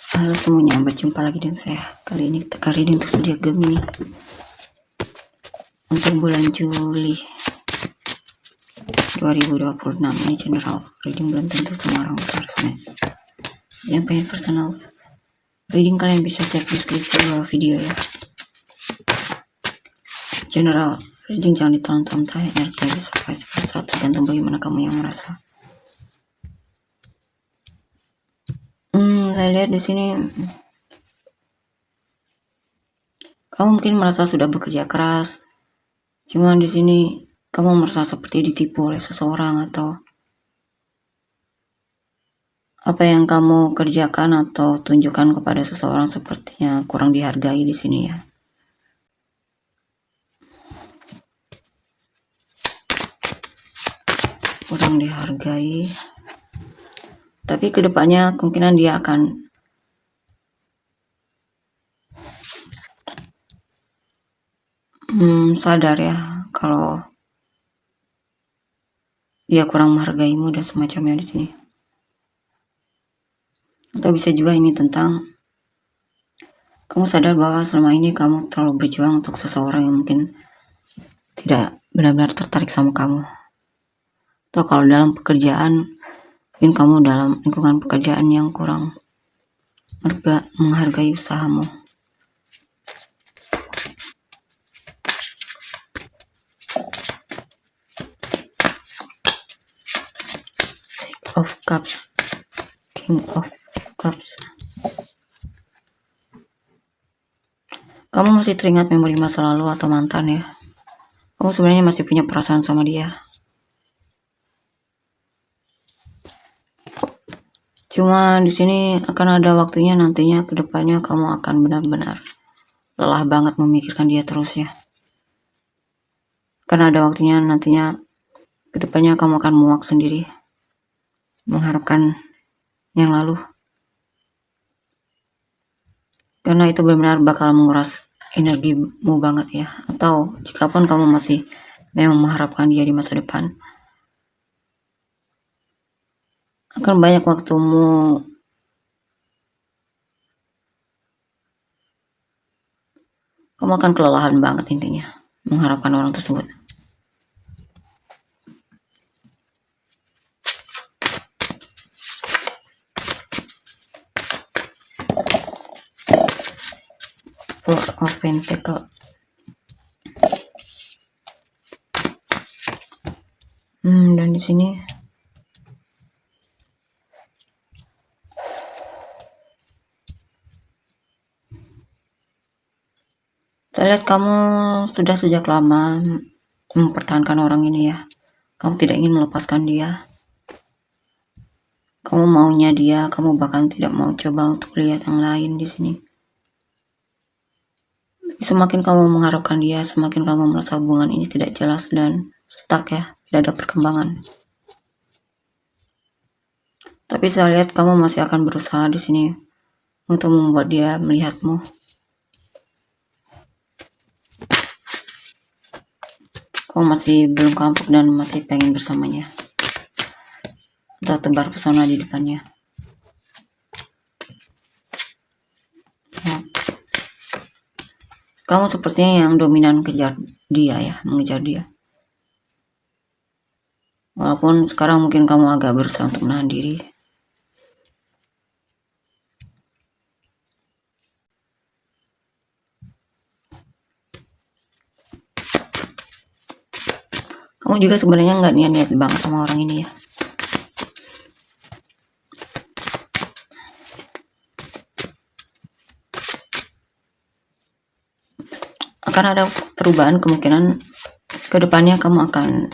Halo semuanya, berjumpa lagi dengan saya. Kali ini kita reading untuk zodiak Gemini untuk bulan Juli 2026. Ini general reading, belum tentu semua orang bisa resonate. Yang pengen personal reading kalian bisa cek deskripsi bawah video ya. General reading jangan ditonton, energi bisa vice versa, tergantung bagaimana kamu yang merasa. Saya lihat di sini kamu mungkin merasa sudah bekerja keras, cuman di sini kamu merasa seperti ditipu oleh seseorang, atau apa yang kamu kerjakan atau tunjukkan kepada seseorang sepertinya kurang dihargai di sini ya. Kurang dihargai. Tapi kedepannya kemungkinan dia akan sadar ya kalau dia kurang menghargaimu dan semacamnya di sini. Atau bisa juga ini tentang kamu sadar bahwa selama ini kamu terlalu berjuang untuk seseorang yang mungkin tidak benar-benar tertarik sama kamu. Atau kalau dalam pekerjaan, mungkin kamu dalam lingkungan pekerjaan yang kurang menghargai usahamu. Of Cups, King of Cups. Kamu masih teringat memori masa lalu atau mantan ya. Kamu sebenarnya masih punya perasaan sama dia. Cuma di sini akan ada waktunya nantinya kedepannya kamu akan benar-benar lelah banget memikirkan dia terus ya. Karena ada waktunya nantinya kedepannya kamu akan muak sendiri mengharapkan yang lalu. Karena itu benar-benar bakal menguras energimu banget ya. Atau jikapun kamu masih memang mengharapkan dia di masa depan, akan banyak waktumu kamu akan kelelahan banget intinya mengharapkan orang tersebut. Four of Pentacles. Dan di sini saya lihat kamu sudah sejak lama mempertahankan orang ini ya. Kamu tidak ingin melepaskan dia. Kamu maunya dia, kamu bahkan tidak mau coba untuk lihat yang lain di sini. Semakin kamu mengharapkan dia, semakin kamu merasa hubungan ini tidak jelas dan stuck ya, tidak ada perkembangan. Tapi saya lihat kamu masih akan berusaha di sini untuk membuat dia melihatmu. Kamu masih belum kapok dan masih pengen bersamanya atau tebar pesona di depannya. Kamu sepertinya yang dominan kejar dia ya, mengejar dia. Walaupun sekarang mungkin kamu agak berusaha untuk menahan diri. Kamu juga sebenarnya nggak niat-niat banget sama orang ini ya. Akan ada perubahan, kemungkinan kedepannya kamu akan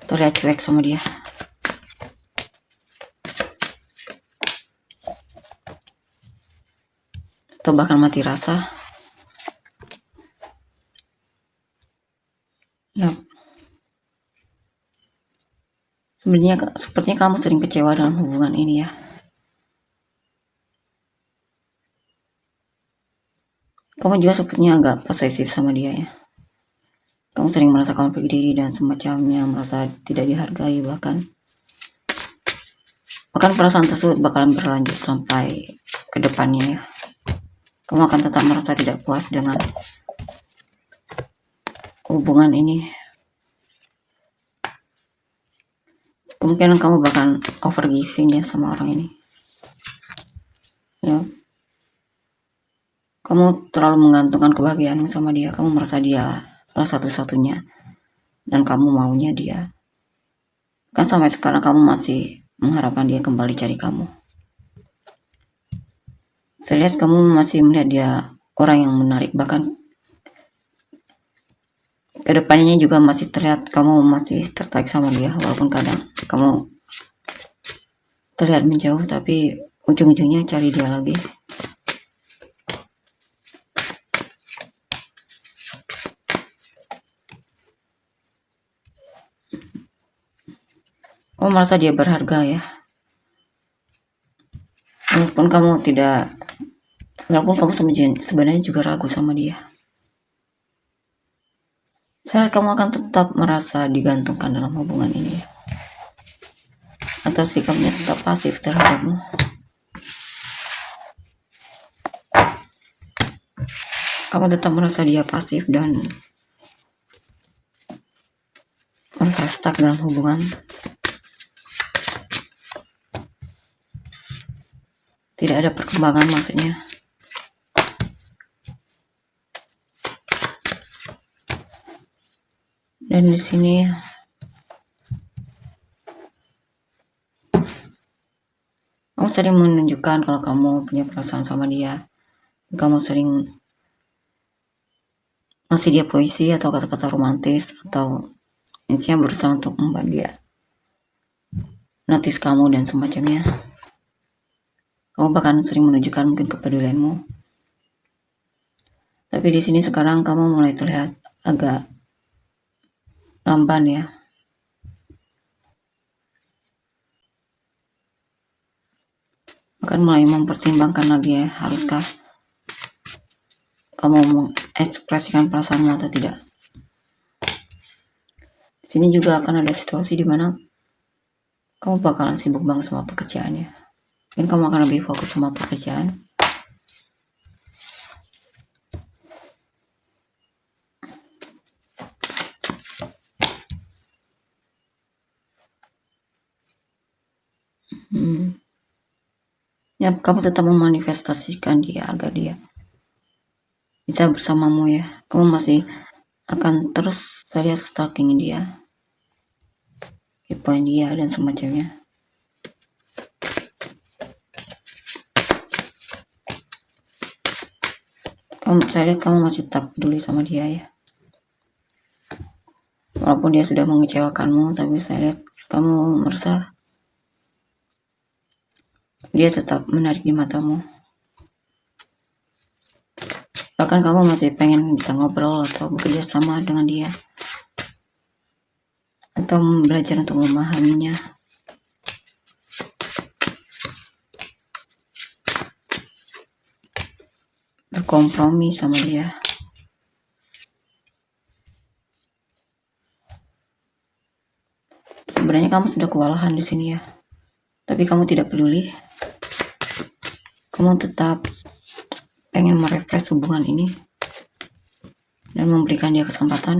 terlihat cuek sama dia. Atau bahkan mati rasa. Ya. Sepertinya kamu sering kecewa dalam hubungan ini ya. Kamu juga sepertinya agak posesif sama dia ya. Kamu sering merasa konflik diri dan semacamnya, merasa tidak dihargai bahkan perasaan tersebut bakalan berlanjut sampai ke depannya ya. Kamu akan tetap merasa tidak puas dengan hubungan ini. Kemungkinan kamu bakal overgiving ya sama orang ini. Ya. Kamu terlalu menggantungkan kebahagiaan sama dia. Kamu merasa dia adalah satu-satunya dan kamu maunya dia. Kan sampai sekarang kamu masih mengharapkan dia kembali cari kamu. Saya lihat kamu masih melihat dia orang yang menarik, bahkan kedepannya juga masih terlihat kamu masih tertarik sama dia, walaupun kadang kamu terlihat menjauh, tapi ujung-ujungnya cari dia lagi. Kamu merasa dia berharga ya, walaupun kamu sebenarnya juga ragu sama dia. Saya kamu akan tetap merasa digantungkan dalam hubungan ini, atau sikapnya tetap pasif terhadapmu. Kamu tetap merasa dia pasif dan merasa stuck dalam hubungan. Tidak ada perkembangan maksudnya. Dan di sini kamu sering menunjukkan kalau kamu punya perasaan sama dia. Kamu sering ngasih dia puisi atau kata-kata romantis, atau intinya berusaha untuk membuat dia notice kamu dan semacamnya. Kamu bahkan sering menunjukkan mungkin kepedulianmu. Tapi di sini sekarang kamu mulai terlihat agak lamban ya. Bahkan mulai mempertimbangkan lagi ya, haruskah kamu mengekspresikan perasaanmu atau tidak. Di sini juga akan ada situasi di mana kamu bakalan sibuk banget sama pekerjaannya. Mungkin kamu akan lebih fokus sama pekerjaan. Ya, kamu tetap memanifestasikan dia agar dia bisa bersamamu ya. Kamu masih akan terus lihat stalking dia, kepoin dia dan semacamnya. Saya lihat kamu masih tetap peduli sama dia ya. Walaupun dia sudah mengecewakanmu, tapi saya lihat kamu merasa dia tetap menarik di matamu. Bahkan kamu masih pengen bisa ngobrol atau bekerja sama dengan dia, atau belajar untuk memahaminya. Berkompromi sama dia. Sebenarnya kamu sudah kewalahan di sini ya, tapi kamu tidak peduli. Kamu tetap pengen merefresh hubungan ini dan memberikan dia kesempatan.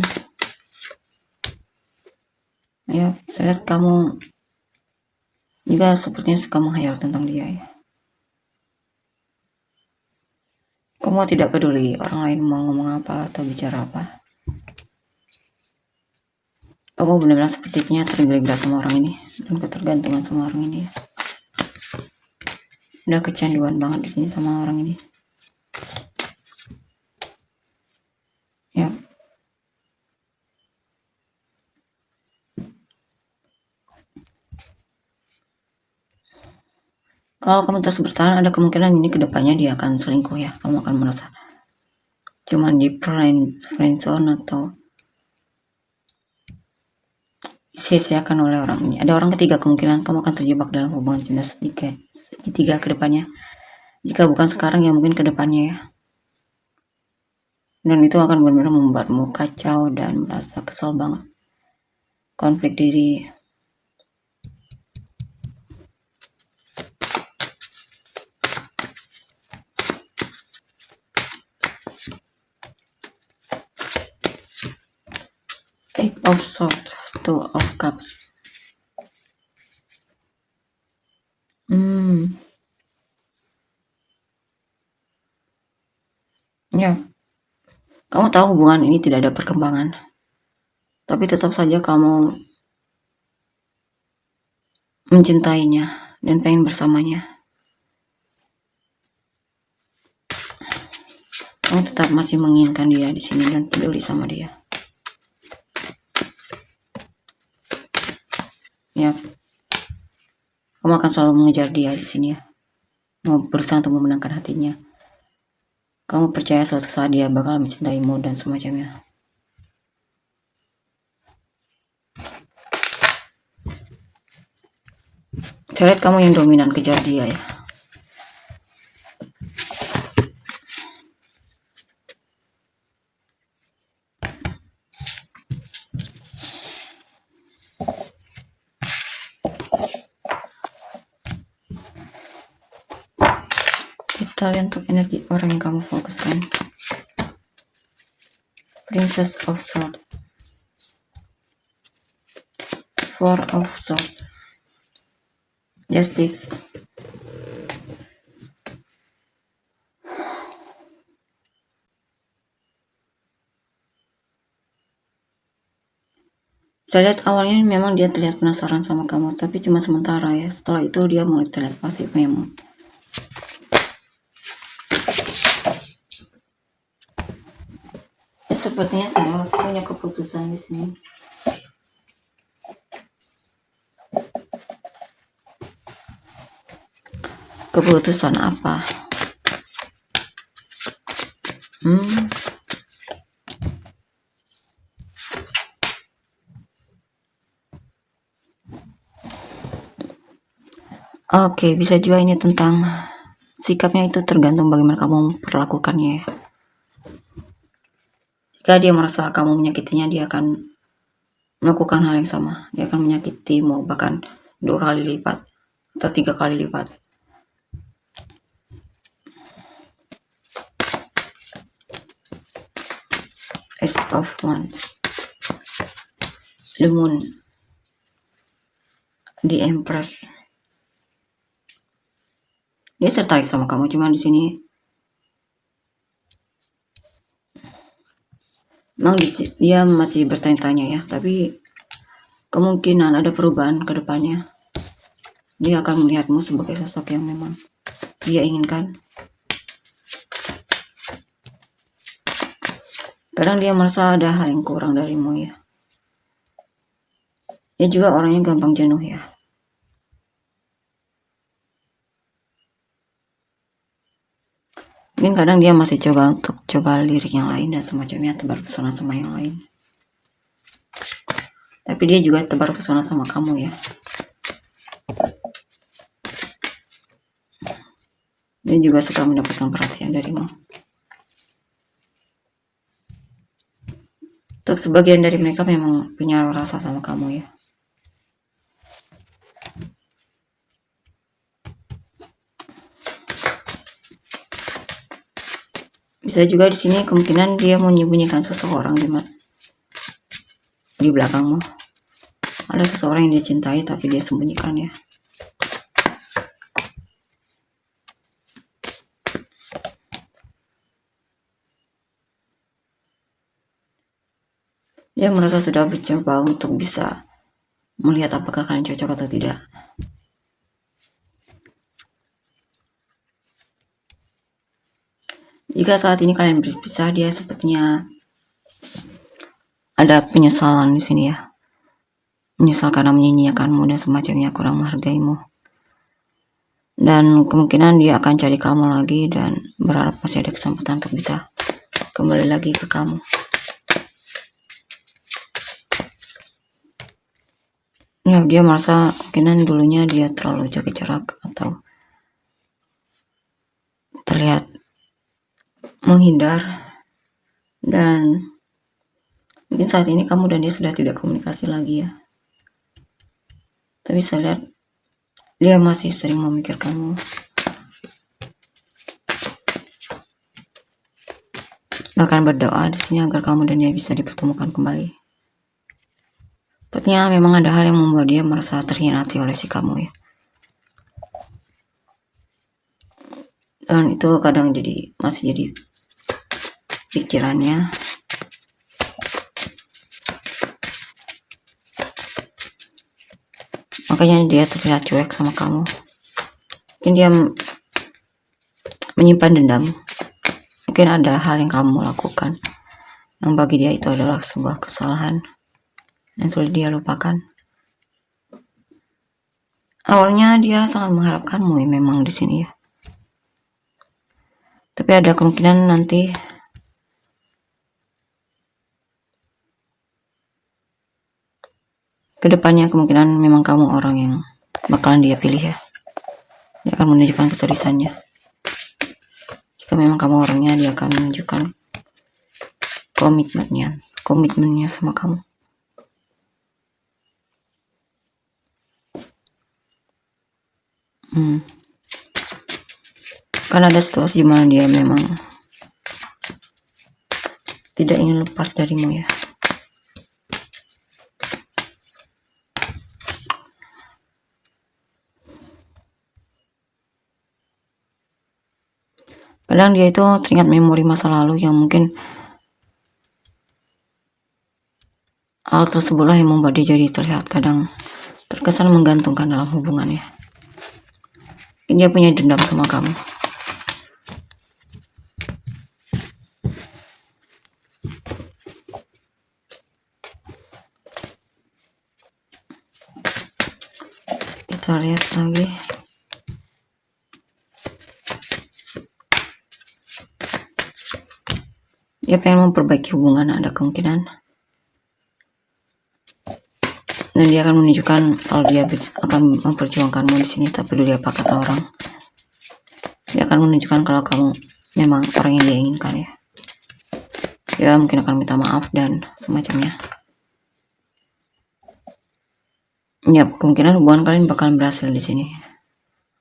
Ya, saya lihat kamu juga sepertinya suka menghayal tentang dia ya. Kamu tidak peduli orang lain mau ngomong apa atau bicara apa. Kamu benar-benar sepertinya tergila-gila sama orang ini dan ketergantungan sama orang ini. Udah kecanduan banget di sini sama orang ini. Ya. Kalau kamu terus bertahan, ada kemungkinan ini kedepannya dia akan selingkuh ya. Kamu akan merasa cuman di friendzone atau sia-siakan oleh orang ini. Ada orang ketiga, kemungkinan kamu akan terjebak dalam hubungan cinta segitiga ke depannya. Jika bukan sekarang ya mungkin ke depannya ya. Dan itu akan benar-benar membuatmu kacau dan merasa kesal banget. Konflik diri. Eight of Swords, Two of Cups. Ya, kamu tahu hubungan ini tidak ada perkembangan, tapi tetap saja kamu mencintainya dan pengen bersamanya. Kamu tetap masih menginginkan dia di sini dan peduli sama dia. Ya, kamu akan selalu mengejar dia di sini ya, mau berusaha untuk memenangkan hatinya. Kamu percaya suatu saat dia bakal mencintaimu dan semacamnya. Saya lihat kamu yang dominan kejar dia ya. Kita lihat untuk energi orang yang kamu fokuskan. Princess of Swords, Four of Swords, Justice. Saya lihat awalnya memang dia terlihat penasaran sama kamu, tapi cuma sementara ya. Setelah itu dia mulai terlihat pasif memang. Ya, sepertinya sudah punya keputusan di sini. Keputusan apa? Oke, bisa juga ini tentang sikapnya, itu tergantung bagaimana kamu memperlakukannya ya. Jika dia merasa kamu menyakitinya, dia akan melakukan hal yang sama. Dia akan menyakitimu bahkan 2 kali lipat atau 3 kali lipat. Ace of Wands, The Moon, The Empress. Dia tertarik sama kamu, cuma di sini memang dia masih bertanya-tanya ya, tapi kemungkinan ada perubahan ke depannya. Dia akan melihatmu sebagai sosok yang memang dia inginkan. Kadang dia merasa ada hal yang kurang darimu ya. Dia juga orangnya gampang jenuh ya. Mungkin kadang dia masih coba lirik yang lain dan semacamnya, tebar pesona sama yang lain. Tapi dia juga tebar pesona sama kamu ya. Dia juga suka mendapatkan perhatian darimu. Untuk sebagian dari mereka memang punya rasa sama kamu ya. Bisa juga di sini kemungkinan dia menyembunyikan seseorang di belakangmu. Ada seseorang yang dia cintai tapi dia sembunyikan ya. Dia merasa sudah mencoba untuk bisa melihat apakah kalian cocok atau tidak. Jika saat ini kalian berpisah, dia sepertinya ada penyesalan di sini ya. Menyesal karena menyia-nyiakanmu dan semacamnya, kurang menghargaimu. Dan kemungkinan dia akan cari kamu lagi dan berharap masih ada kesempatan untuk bisa kembali lagi ke kamu. Ya, dia merasa kemungkinan dulunya dia terlalu jaga jarak atau terlihat menghindar, dan mungkin saat ini kamu dan dia sudah tidak komunikasi lagi ya. Tapi saya lihat dia masih sering memikirkanmu, bahkan berdoa di sini agar kamu dan dia bisa dipertemukan kembali. Sepertinya memang ada hal yang membuat dia merasa terhianati oleh si kamu ya. Dan itu kadang masih jadi pikirannya. Makanya dia terlihat cuek sama kamu. Mungkin dia menyimpan dendam. Mungkin ada hal yang kamu lakukan yang bagi dia itu adalah sebuah kesalahan yang sudah dia lupakan. Awalnya dia sangat mengharapkanmu ya, memang di sini ya. Tapi ada kemungkinan nanti kedepannya kemungkinan memang kamu orang yang bakalan dia pilih ya. Dia akan menunjukkan keseriusannya. Jika memang kamu orangnya, dia akan menunjukkan komitmennya sama kamu. Karena ada situasi dimana dia memang tidak ingin lepas darimu ya. Kadang dia itu teringat memori masa lalu yang mungkin hal tersebutlah yang membuat dia jadi terlihat kadang terkesan menggantungkan dalam hubungannya. Dia punya dendam sama kamu. Kita lihat lagi. Dia pengen memperbaiki hubungan, ada kemungkinan. Dan dia akan menunjukkan kalau dia akan memperjuangkanmu di sini, tak peduli apa kata orang. Dia akan menunjukkan kalau kamu memang orang yang dia inginkan ya. Dia mungkin akan minta maaf dan semacamnya. Ya, kemungkinan hubungan kalian bakalan berhasil di sini.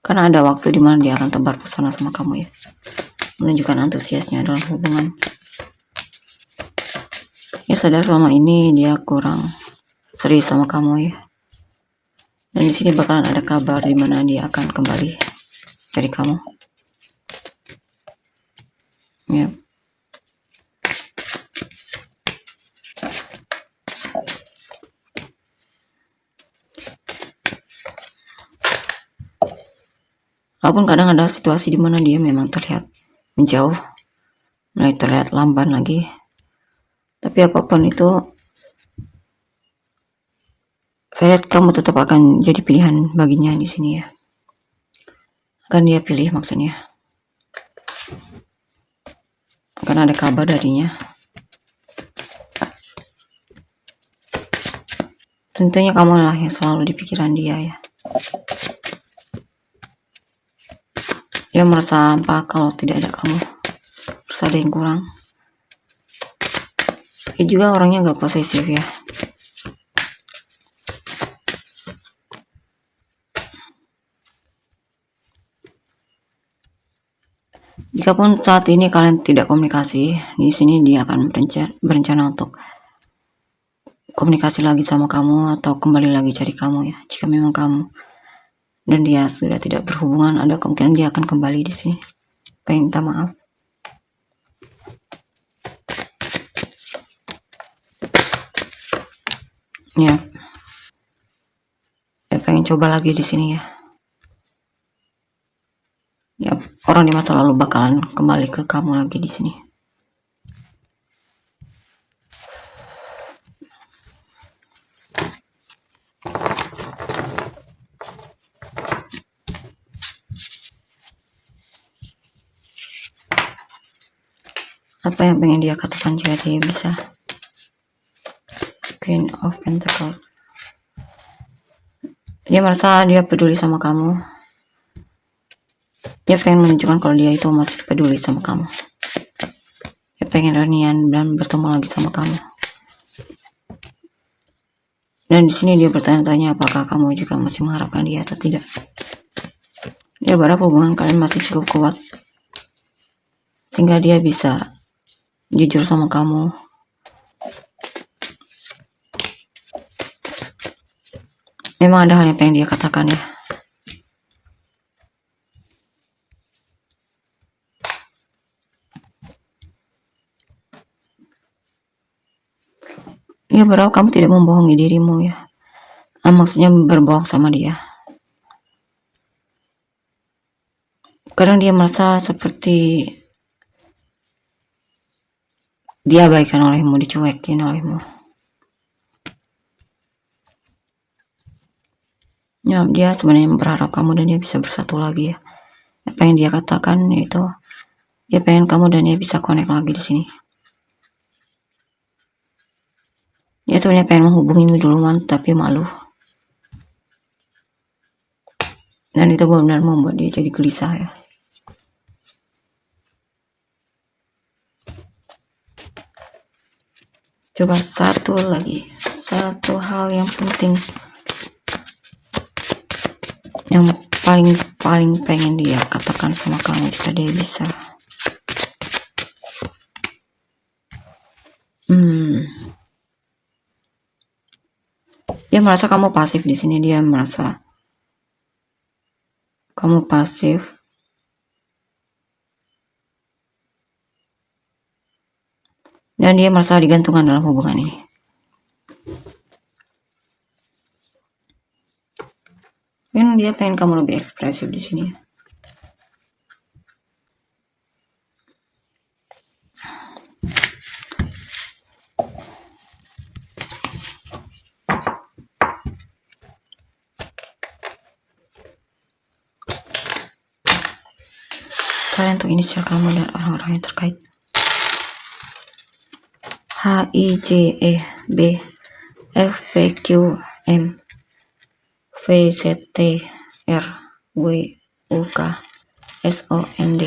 Karena ada waktu di mana dia akan tebar pesona sama kamu ya. Menunjukkan antusiasnya dalam hubungan. Ya sadar selama ini dia kurang serius sama kamu ya. Dan di sini bakalan ada kabar di mana dia akan kembali dari kamu. Ya. Walaupun kadang ada situasi di mana dia memang terlihat menjauh, mulai terlihat lamban lagi. Tapi apapun itu, saya lihat kamu tetap akan jadi pilihan baginya di sini ya. Akan dia pilih maksudnya. Akan ada kabar darinya. Tentunya kamu lah yang selalu di pikiran dia ya. Dia merasa hampa kalau tidak ada kamu. Terus ada yang kurang. Dia juga orangnya gak posesif ya. Jikapun saat ini kalian tidak komunikasi, di sini dia akan berencana untuk komunikasi lagi sama kamu atau kembali lagi cari kamu ya. Jika memang kamu dan dia sudah tidak berhubungan, ada kemungkinan dia akan kembali di sini. Pengen minta maaf. Ya. Dia pengen coba lagi di sini ya. Ya, orang di masa lalu bakalan kembali ke kamu lagi di sini. Apa yang pengen dia katakan jika dia bisa? Queen of Pentacles. Dia merasa dia peduli sama kamu. Dia pengen menunjukkan kalau dia itu masih peduli sama kamu. Dia pengen reunian dan bertemu lagi sama kamu. Dan di sini dia bertanya-tanya apakah kamu juga masih mengharapkan dia atau tidak. Dia berharap hubungan kalian masih cukup kuat sehingga dia bisa jujur sama kamu. Memang ada hal yang pengen dia katakan ya. Dia berharap kamu tidak membohongi dirimu ya. Maksudnya berbohong sama dia. Kadang dia merasa seperti diabaikan olehmu, dicuekin olehmu. Ya, dia sebenarnya berharap kamu dan dia bisa bersatu lagi ya. Apa yang dia katakan itu, dia pengen kamu dan dia bisa connect lagi di sini. Dia sebenarnya pengen menghubungimu duluan, tapi malu. Dan itu benar-benar membuat dia jadi gelisah ya. Coba satu lagi, satu hal yang penting, yang paling pengen dia katakan sama kamu jika dia bisa. Dia merasa kamu pasif di sini. Dia merasa kamu pasif. Dan dia merasa digantungkan dalam hubungan ini. Dan dia pengen kamu lebih ekspresif di sini. Kalian untuk inisial kamu dan orang-orang yang terkait. H I J E B F P Q M V Z T R W U K S O N D.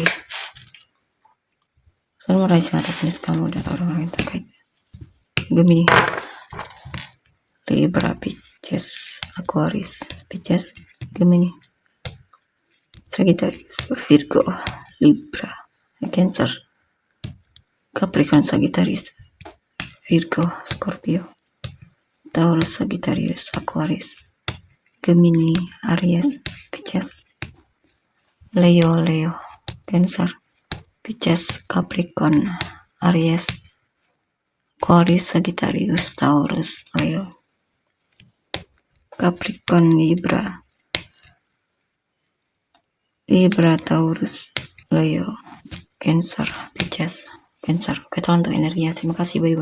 Kalian meraih mata jenis kamu dan orang-orang yang terkait. Gemini, Libra, Pisces, Aquarius, Pisces, Gemini, Sagittarius, Virgo, Libra, Cancer, Capricorn, Sagittarius, Virgo, Scorpio, Taurus, Sagittarius, Aquarius, Gemini, Aries, Pisces, Leo, Cancer, Pisces, Capricorn, Aries, Aquarius, Sagittarius, Taurus, Leo, Capricorn, Libra, Taurus, Leo, Cancer, Pisces, Cancer. Oke, untuk energinya. Terima kasih, bye-bye.